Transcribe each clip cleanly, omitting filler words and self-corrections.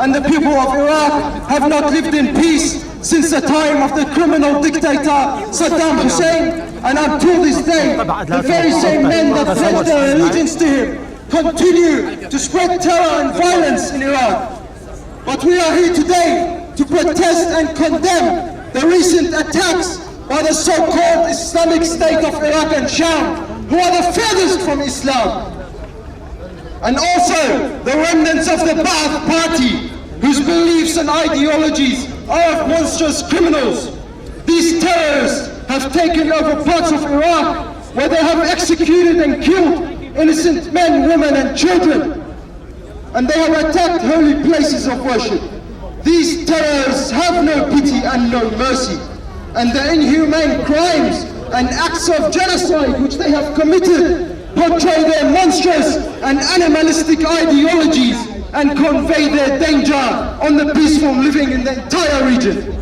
and the people of Iraq have not lived in peace since the time of the criminal dictator Saddam Hussein, and until this day, the very same men that pledged their allegiance to him continue to spread terror and violence in Iraq. But we are here today to protest and condemn the recent attacks by the so-called Islamic State of Iraq and Sham, who are the furthest from Islam, and also the remnants of the Ba'ath Party, whose beliefs and ideologies are of monstrous criminals. These terrorists have taken over parts of Iraq where they have executed and killed innocent men, women and children, and they have attacked holy places of worship. These terrorists have no pity and no mercy, and the inhumane crimes and acts of genocide which they have committed portray their monstrous and animalistic ideologies and convey their danger on the peaceful living in the entire region.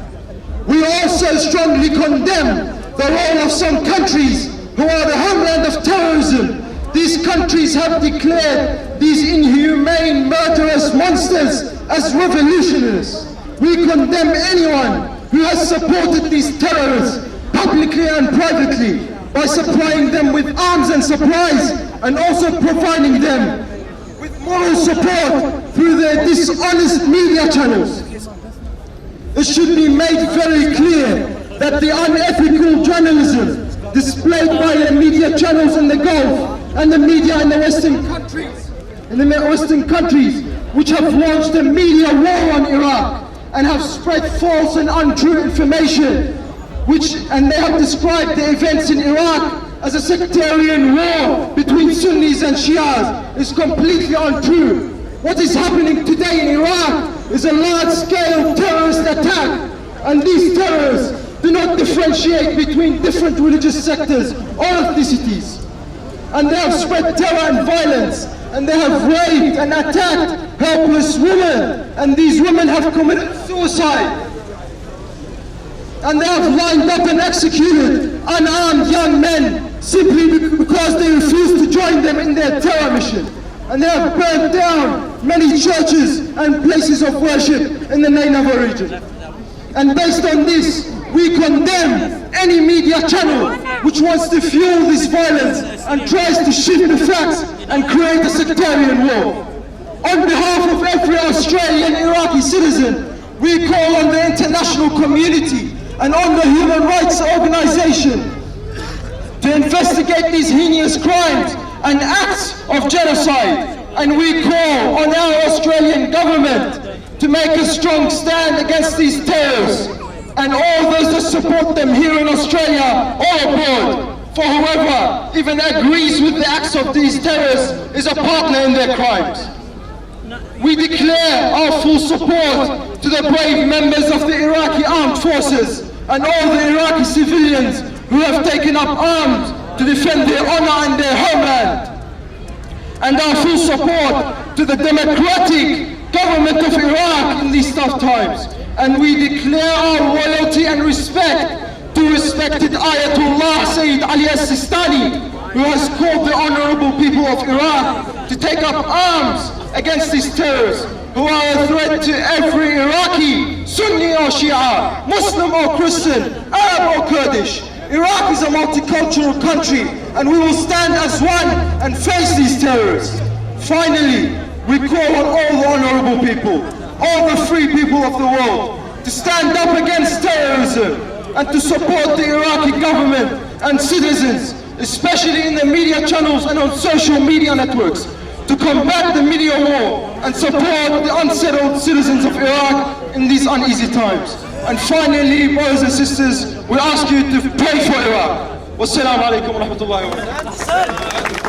We also strongly condemn the role of some countries who are the homeland of terrorism. These countries have declared these inhumane, murderous monsters as revolutionaries. We condemn anyone who has supported these terrorists publicly and privately by supplying them with arms and supplies, and also providing them with moral support through their dishonest media channels. It should be made very clear that the unethical journalism displayed by the media channels in the Gulf and the media in the Western countries, which have launched a media war on Iraq and have spread false and untrue information, and they have described the events in Iraq as a sectarian war between Sunnis and Shias, is completely untrue. What is happening today in Iraq is a large-scale terrorist attack, and these terrorists do not differentiate between different religious sectors or ethnicities. And they have spread terror and violence, and they have raped and attacked helpless women, and these women have committed suicide. And they have lined up and executed unarmed young men simply because they refused to join them in their terror mission. And they have burned down many churches and places of worship in the Nineveh region. And based on this, we condemn any media channel which wants to fuel this violence and tries to shift the facts and create a sectarian war. On behalf of every Australian Iraqi citizen, we call on the international community and on the human rights organization to investigate these heinous crimes and acts of genocide. And we call on our Australian government to make a strong stand against these terrorists and all those that support them here in Australia or abroad. For whoever even agrees with the acts of these terrorists is a partner in their crimes. We declare our full support to the brave members of the Iraqi armed forces and all the Iraqi civilians who have taken up arms to defend their honor and their homeland. And our full support to the democratic government of Iraq in these tough times. And we declare our loyalty and respect to respected Ayatollah Sayyid Ali al-Sistani, who has called the honorable people of Iraq to take up arms against these terrorists, who are a threat to every Iraqi, Sunni or Shia, Muslim or Christian, Arab or Kurdish. Iraq is a multicultural country, and we will stand as one and face these terrorists. Finally, we call on all the honorable people, all the free people of the world, to stand up against terrorism and to support the Iraqi government and citizens, especially in the media channels and on social media networks, to combat the media war and support the unsettled citizens of Iraq in these uneasy times. And finally, brothers and sisters, we ask you to pray for Iraq. Wassalamu alaikum wa rahmatullahi wa barakatuh.